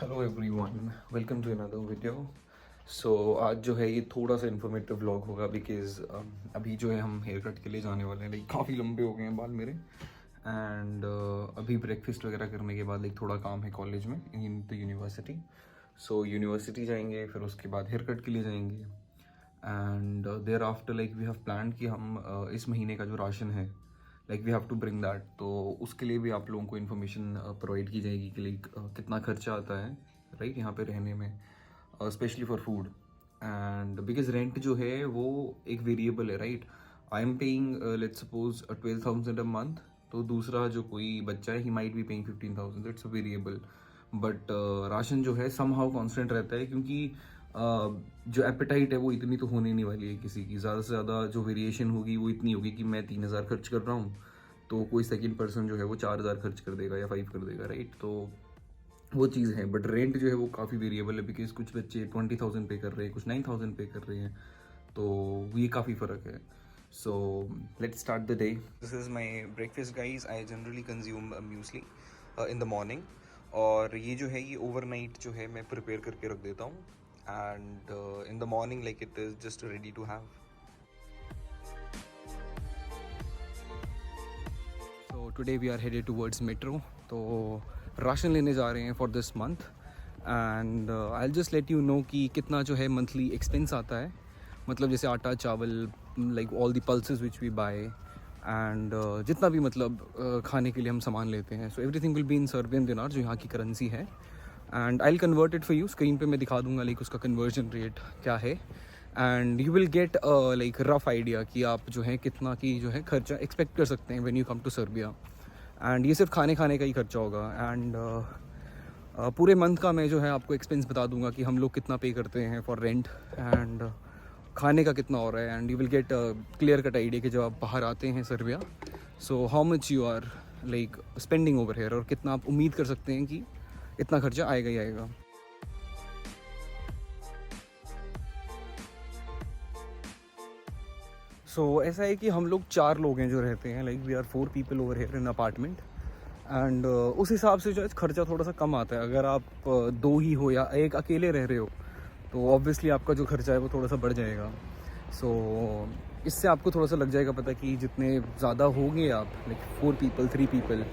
Hello everyone, welcome to another video. So आज जो है ये थोड़ा सा इन्फॉर्मेटिव व्लॉग होगा बिकॉज अभी जो है हम हेयर कट के लिए जाने वाले हैं। लाइक काफ़ी लंबे हो गए हैं बाल मेरे एंड अभी ब्रेकफास्ट वगैरह करने के बाद लाइक थोड़ा काम है कॉलेज में in the university. So university जाएंगे, फिर उसके बाद हेयर कट के लिए जाएंगे and there after like we have plan कि हम इस महीने का जो राशन है like we have to bring that. तो उसके लिए भी आप लोगों को इन्फॉर्मेशन प्रोवाइड की जाएगी कि लाइक कितना खर्चा आता है राइट यहाँ पे रहने में, specially for food and because rent जो है वो एक वेरिएबल है right. I am paying let's suppose 12,000 a month, तो दूसरा जो कोई बच्चा है he might be paying 15,000, it's a variable. But ration जो है सम हाउ कॉन्स्टेंट रहता है क्योंकि जो एपेटाइट है वो इतनी तो होने नहीं वाली है किसी की। ज़्यादा से ज़्यादा जो वेरिएशन होगी वो इतनी होगी कि मैं 3,000 खर्च कर रहा हूँ तो कोई सेकंड पर्सन जो है वो 4,000 खर्च कर देगा या 5 कर देगा राइट। तो वो चीज़ है। बट रेंट जो है वो काफ़ी वेरिएबल है बिकॉज कुछ बच्चे 20,000 पे कर रहे हैं, कुछ 9,000 पे कर रहे हैं, तो ये काफ़ी फ़र्क है। So let's start the day. This is my breakfast guys. I generally consume muesli in the morning, और ये जो है ये ओवरनाइट जो है मैं प्रिपेयर करके रख देता हूँ and in the morning like it is just ready to have. So today we are headed towards Metro. तो राशन लेने जा रहे हैं for this month and I just let you know कि कितना जो है मंथली एक्सपेंस आता है। मतलब जैसे आटा चावल, like all the pulses which we buy and जितना भी मतलब खाने के लिए हम सामान लेते हैं। So everything will be in Serbian दिनार जो यहाँ की करेंसी है and I will convert it for you. Screen पे मैं दिखा दूंगा लाइक उसका कन्वर्जन रेट क्या है and you will get like rough idea कि आप जो है कितना की जो है खर्चा एक्सपेक्ट कर सकते हैं when you come to Serbia. And ये सिर्फ खाने खाने का ही खर्चा होगा एंड पूरे मंथ का मैं जो है आपको एक्सपेंस बता दूंगा कि हम लोग कितना पे करते हैं फॉर रेंट एंड खाने का कितना हो रहा है and you will get clear cut idea कि जब आप बाहर आते हैं Serbia so how much you are like spending over here, और कितना आप उम्मीद कर सकते हैं कि इतना खर्चा आएगा ही आएगा। सो ऐसा है कि हम लोग 4 लोग हैं जो रहते हैं, like we are 4 people over here in apartment and उस हिसाब से जो है खर्चा थोड़ा सा कम आता है। अगर आप 2 ही हो या एक अकेले रह रहे हो तो ऑब्वियसली आपका जो खर्चा है वो थोड़ा सा बढ़ जाएगा। सो इससे आपको थोड़ा सा लग जाएगा पता कि जितने ज़्यादा होंगे आप लाइक 4 पीपल 3 पीपल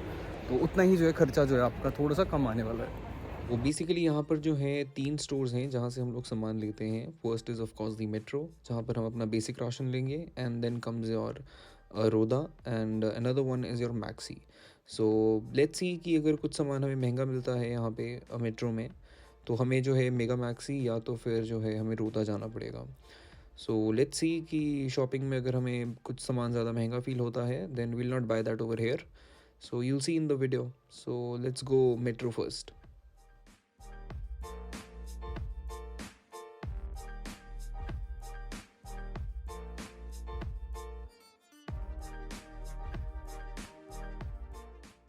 तो उतना ही जो है खर्चा जो है आपका थोड़ा सा कम आने वाला है। वो बेसिकली यहाँ पर जो है 3 स्टोर्स हैं जहाँ से हम लोग सामान लेते हैं। First is of course the metro, जहाँ पर हम अपना बेसिक राशन लेंगे एंड देन कम्स योर रोदा and another one is your maxi. So let's see कि अगर कुछ सामान हमें महंगा मिलता है यहाँ पे मेट्रो में तो हमें जो है मेगा मैक्सी या तो फिर जो है हमें रोदा जाना पड़ेगा। सो लेट्स सी कि शॉपिंग में अगर हमें कुछ सामान ज़्यादा महंगा फील होता है then will not buy that over here. So you'll see in the video. So let's go Metro first.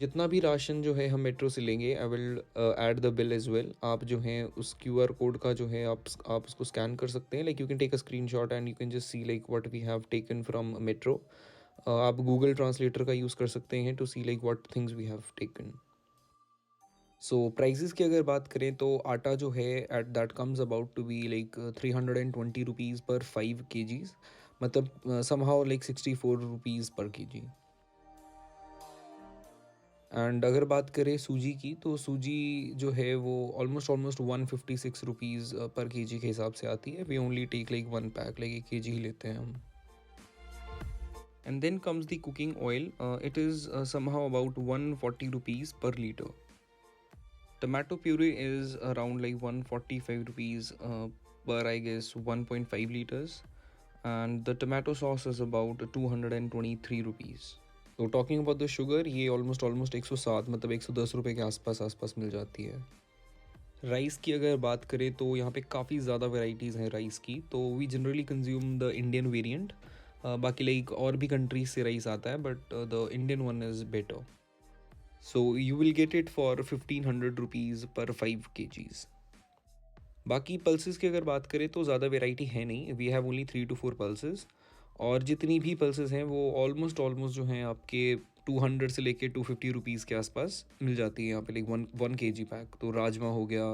जितना भी राशन जो है हम मेट्रो से लेंगे I will add the bill as well. आप जो हैं उस क्यूआर कोड का जो है आप उसको स्कैन कर सकते हैं। Like you can take a screenshot and you can just see like what we have taken from Metro. आप गूगल ट्रांसलेटर का यूज़ कर सकते हैं to see like what things we have taken. So prices की अगर बात करें तो आटा जो है at that comes about to be like 320 rupees per 5 kgs, मतलब somehow like 64 rupees per kg। And अगर बात करें सूजी की तो सूजी जो है वो ऑलमोस्ट 156 रुपीज़ पर केजी के हिसाब से आती है। We only take like 1 pack, like 1 kg ही लेते हैं हम। And then comes the cooking oil, it is somehow about 140 rupees per litre. Tomato puree is around like 145 rupees per I guess 1.5 liters, and the tomato sauce is about 223 rupees. तो talking about the sugar, ये almost 107 मतलब 110 रुपये के आसपास मिल जाती है। Rice की अगर बात करें तो यहाँ पे काफ़ी ज़्यादा वेराइटीज़ हैं राइस की। तो we generally consume the Indian variant. बाकी लाइक और भी कंट्रीज से राइस आता है but the Indian one is better. So you will get it for 1500 rupees per 5 kgs। बाकी पल्सेस की अगर बात करें तो ज़्यादा वेराइटी है नहीं, we have only 3 to 4 pulses, और जितनी भी पल्सेस हैं वो ऑलमोस्ट जो हैं आपके 200 से लेके 250 रुपीज़ के आसपास मिल जाती है यहाँ पे, लाइक 1 kg पैक। तो राजमा हो गया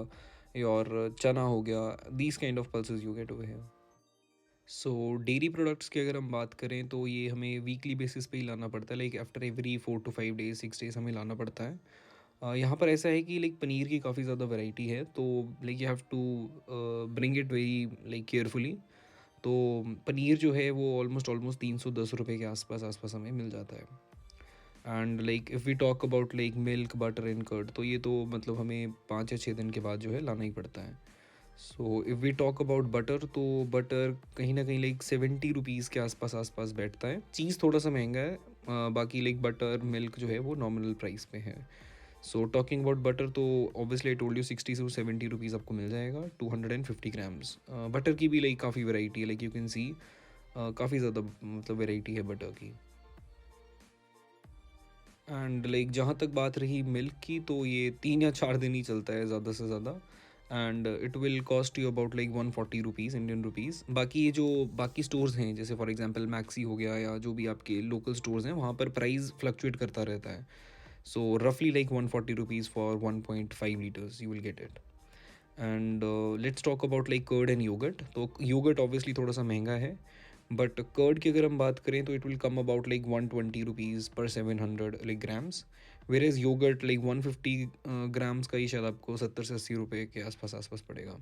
या और चना हो गया, these kind of pulses you get over here. So dairy products की अगर हम बात करें तो ये हमें वीकली बेसिस पे ही लाना पड़ता है, like after every 4 to 5 days 6 days हमें लाना पड़ता है। यहाँ पर ऐसा है कि लाइक पनीर की काफ़ी ज़्यादा वैरायटी है, तो like you have to bring it very like carefully. तो पनीर जो है वो ऑलमोस्ट 310 रुपये के आसपास हमें मिल जाता है। And like if we talk about like milk butter and curd, तो ये तो मतलब हमें 5 या 6 दिन के बाद जो है लाना ही पड़ता है। So if we talk about butter, तो बटर कहीं ना कहीं लाइक 70 रुपीज़ के आसपास बैठता है। चीज़ थोड़ा सा महंगा है, बाकी लाइक बटर मिल्क जो है वो नॉमिनल प्राइस पे है। सो टॉकिंग अबाउट बटर, तो ऑब्वियसली आई टोल्ड यू 60 से 70 रुपीज़ आपको मिल जाएगा 250 ग्राम्स। बटर की भी लाइक काफ़ी वैरायटी है, लाइक यू कैन सी काफ़ी ज़्यादा मतलब वैरायटी है बटर की। एंड लाइक जहाँ तक बात रही मिल्क की, तो ये 3 या 4 दिन ही चलता है ज़्यादा से ज़्यादा। And it will cost you about like 140 rupees Indian rupees. बाकी ये जो बाकी स्टोर्स हैं, जैसे फॉर एग्जांपल मैक्सी हो गया या जो भी आपके लोकल स्टोर्स हैं, वहाँ पर प्राइस फ्लक्चुएट करता रहता है। सो रफली like 140 rupees for 1.5 litres you will get it. And let's talk about like curd and yogurt. तो योगर्ट ऑब्वियसली थोड़ा सा महंगा है, बट कर्ड की अगर हम बात करें तो it will come about like 120 rupees per 700 like grams. Whereas yogurt like 150 grams का ही शायद आपको 70 से 80 रुपये के आसपास पड़ेगा।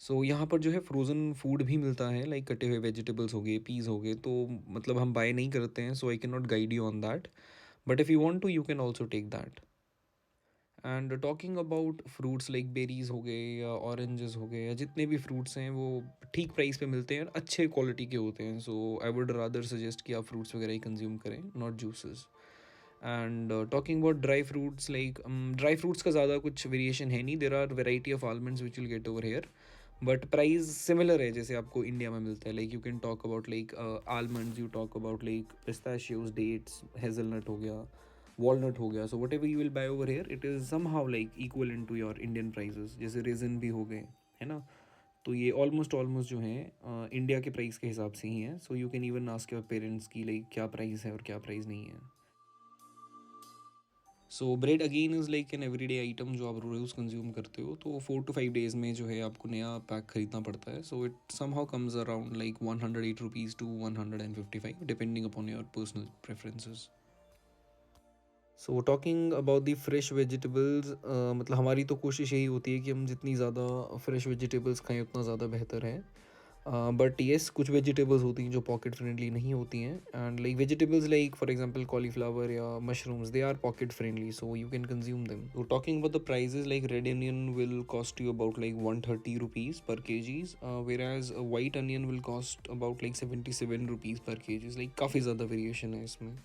सो यहाँ पर जो है फ्रोज़न फूड भी मिलता है, लाइक कटे हुए वेजिटेबल्स हो गए, पीस हो गए, तो मतलब हम बाय नहीं करते हैं, so I can not guide you on that, but if you want to you can also take that. And talking about fruits like berries हो गए या ऑरेंजेस हो गए या जितने भी फ्रूट्स हैं वो ठीक प्राइस पे मिलते हैं और अच्छे क्वालिटी के होते हैं। So I would rather suggest कि आप फ्रूट्स वगैरह ही कंज्यूम करें, not juices. And talking about dry fruits, like dry fruits का ज़्यादा कुछ वेरिएशन है नहीं, there are variety of almonds which will get over here, but price similar है जैसे आपको इंडिया में मिलता है। Like you can talk about like almonds, you talk about like pistachios, dates, hazelnut हो गया, वॉलनट हो गया। So whatever you will buy over here it is somehow like equal in to your Indian prices. जैसे raisin भी हो गए, है ना, तो ये ऑलमोस्ट जो हैं इंडिया के प्राइस के हिसाब से ही हैं। So you can even ask your parents की लाइक क्या प्राइस है और क्या प्राइस नहीं है। So bread again is like an everyday item जो आप रोज़ कंज्यूम करते हो, तो 4 to 5 days में जो है आपको नया पैक खरीदना पड़ता है। So it somehow comes around like 108 rupees to 155 depending upon your personal preferences. So talking about the fresh vegetables, मतलब हमारी तो कोशिश यही होती है कि हम जितनी ज़्यादा फ्रेश वेजिटेबल्स खाएं उतना ज़्यादा बेहतर है। बट येस, कुछ वेजिटेबल्स होती हैं जो पॉकेट फ्रेंडली नहीं होती हैं। And like vegetables like for example cauliflower या mushrooms, they are pocket friendly, so you can consume them. तो talking about the prices, like red onion will cost you about like 130 rupees per kgs, whereas white onion will cost about like 77 rupees per kgs। Like काफ़ी ज़्यादा variation है इसमें।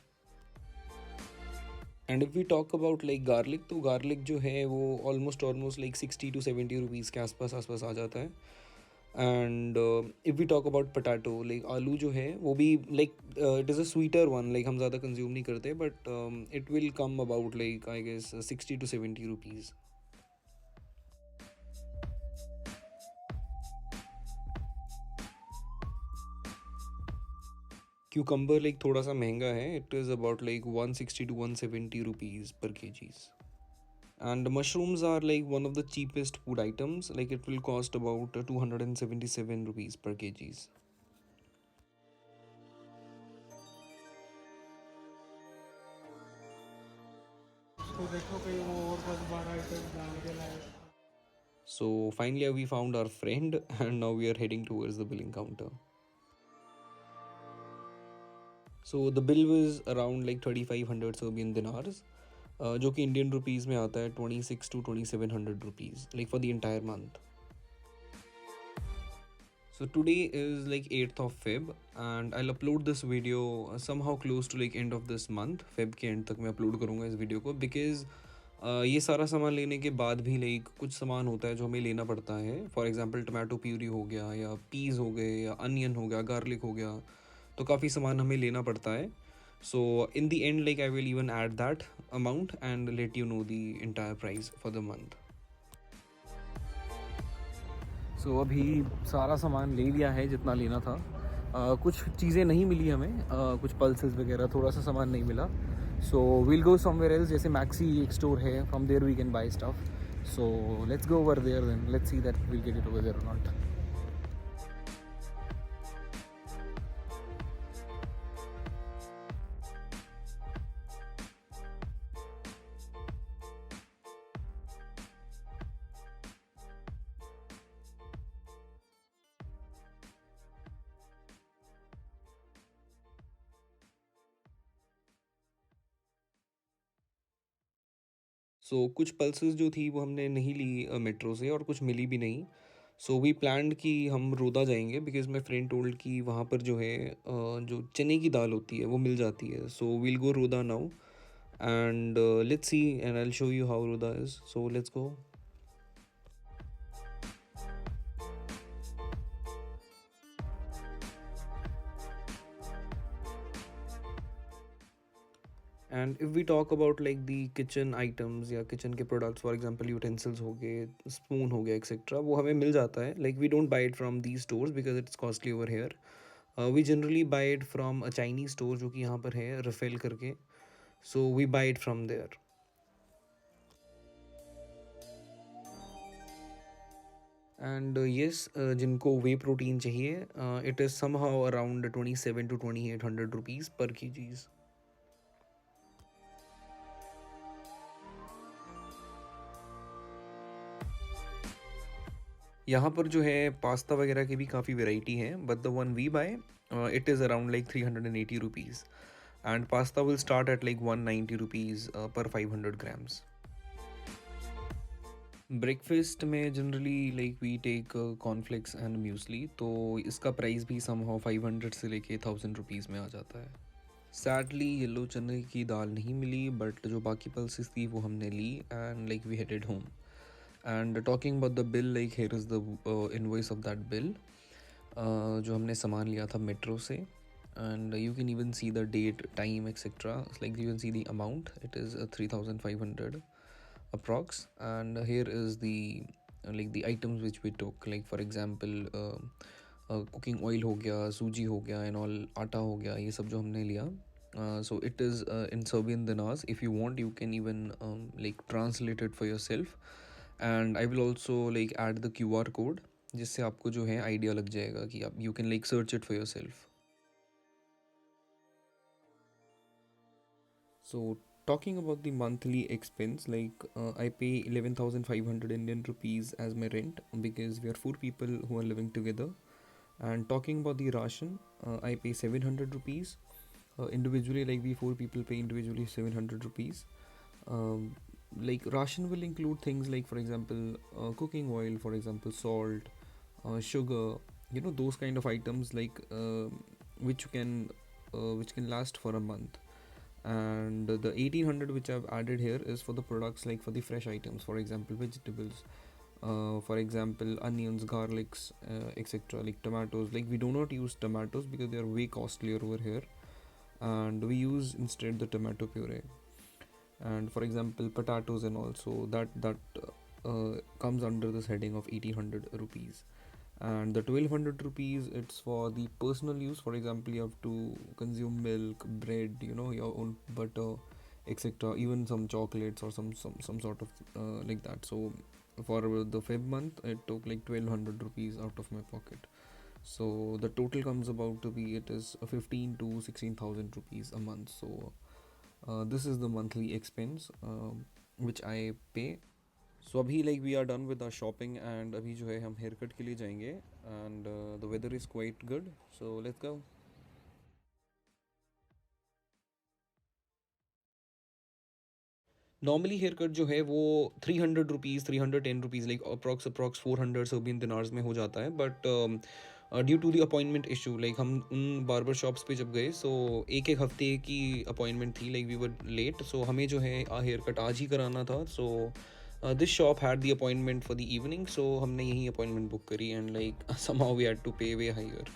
And if we talk about like garlic, तो garlic जो है वो almost like 60 to 70 rupees के आसपास आ जाता है। And if we talk about potato, like आलू जो है वो भी like it is a sweeter one, like हम ज़्यादा कंज्यूम नहीं करते, but it will come about like I guess 60 to 70 rupees. Cucumber like थोड़ा सा महंगा है, it is about like 160 to 170 rupees per kgs। And mushrooms are like one of the cheapest food items, like it will cost about 277 rupees per kgs. तो देखो कहीं वो और 10-12 item डाल के लाए। So finally we found our friend and now we are heading towards the billing counter. So the bill was around like 3500 Serbian dinars, जो कि इंडियन रुपीज़ में आता है 26 to 2700 rupees, like for the entire month. So today is like 8th of Feb and I'll upload this video somehow close to like end of this month. Feb के end तक मैं upload करूँगा इस video को, because ये सारा सामान लेने के बाद भी लाइक कुछ सामान होता है जो हमें लेना पड़ता है। फॉर एग्जांपल टमाटो प्यूरी हो गया या पीस हो गए या अनियन हो गया, गार्लिक हो गया, तो काफ़ी सामान हमें लेना पड़ता है। So in the end like I will even add that amount and let you know the entire price for the month. सो अभी सारा सामान ले लिया है जितना लेना था। कुछ चीज़ें नहीं मिली हमें, कुछ पल्सेस वगैरह, थोड़ा सा सामान नहीं मिला। So we'll go somewhere else, जैसे Maxi एक store है, from there we can buy stuff. So let's go over there then. Let's see that we'll get it over there or not. सो कुछ पल्सेस जो थी वो हमने नहीं ली मेट्रो से, और कुछ मिली भी नहीं. सो वी प्लान्ड कि हम रोदा जाएंगे, बिकॉज माई फ्रेंड टोल्ड कि वहाँ पर जो है जो चने की दाल होती है वो मिल जाती है. सो we'll go Roda now, and let's see and I will show you how Roda is. So let's go. And if we talk about like the kitchen items या किचन के प्रोडक्ट्स, फॉर एग्जांपल यूटेंसिल्स हो गए, spoon हो गया etcetera, वो हमें मिल जाता है. Like we don't buy it from the stores because it's costly over here. We generally buy it from a Chinese store जो कि यहाँ पर है रफेल करके. So we buy it from there. And yes, जिनको वे प्रोटीन चाहिए, it is somehow around 27 to 2800 rupees per की चीज़. यहाँ पर जो है पास्ता वगैरह की भी काफ़ी वेराइटी है, but the one we buy it is around like 380 rupees, and pasta will start at like 190 rupees per 500 grams. Breakfast में generally like we take cornflakes and muesli, तो इसका प्राइस भी समहाउ 500 से लेके 1000 रुपीज़ में आ जाता है. सैडली येलो चने की दाल नहीं मिली, बट जो बाकी पल्सेस थी वो हमने ली, and like we headed home. And talking about the bill, like here is the invoice of that bill. जो हमने सामान लिया था मेट्रो से, and you can even see the date, time etcetera. Like you can see the amount, it is 3500 approx. And here is the like the items which we took, like for example cooking oil हो गया, सूजी हो गया, and all आटा हो गया, ये सब जो हमने लिया. So it is in Serbian dinars. If you want, you can even like translate it for yourself, and I will also like add the QR code, जिससे आपको जो है आइडिया लग जाएगा कि आप you can like search it for yourself. So talking about the monthly expense, like I pay 11,500 Indian rupees as my rent because we are four people who are living together. And talking about the ration, I pay 700 rupees individually. Like we four people pay individually 700 rupees. Like ration will include things like, for example, cooking oil, for example, salt, sugar. You know, those kind of items like which can last for a month. And the 1800 which I've added here is for the products, like for the fresh items, for example vegetables, for example onions, garlics, etc. Like tomatoes, like we do not use tomatoes because they are way costlier over here, and we use instead the tomato puree. And for example potatoes, and also that comes under this heading of 1800 rupees. And the 1200 rupees, it's for the personal use. For example, you have to consume milk, bread, you know, your own butter, etc., even some chocolates or some sort of like that. So for the Feb month it took like 1200 rupees out of my pocket. So the total comes about to be, it is 15 to 16,000 rupees a month. So this is the monthly expense which I pay. So अभी like we are done with our shopping, and अभी जो है हम hair cut के लिए जाएंगे, and the weather is quite good, so let's go. Normally haircut जो है वो 300 rupees, 310 rupees, like approx 400 Serbian dinars में हो जाता है. But due to the appointment issue, like हम उन बार्बर शॉप्स पे जब गए, सो एक हफ्ते की अपॉइंटमेंट थी, like we were late. So हमें जो है हेयर कट आज ही कराना था. So this shop had the appointment for the evening, so हमने यही अपॉइंटमेंट बुक करी, and like somehow we had to pay way higher.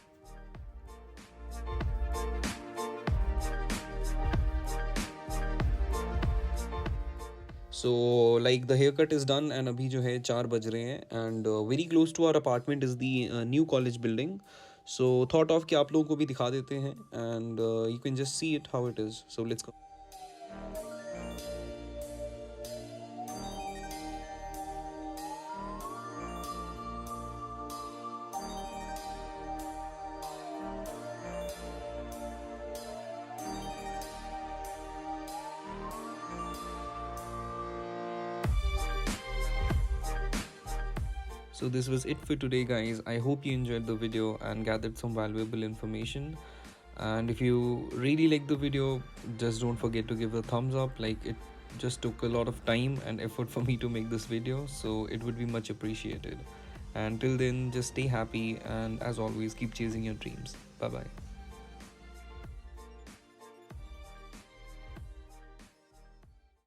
So like the hair cut is done, and अभी जो है 4 बज रहे हैं, and very close to our apartment is the new college building. So thought of कि आप लोगों को भी दिखा देते हैं, and you can just see it how it is. So let's go. So this was it for today, guys. I hope you enjoyed the video and gathered some valuable information. And if you really like the video, just don't forget to give a thumbs up. Like, it just took a lot of time and effort for me to make this video, so it would be much appreciated. And till then, just stay happy, and as always, keep chasing your dreams. Bye bye.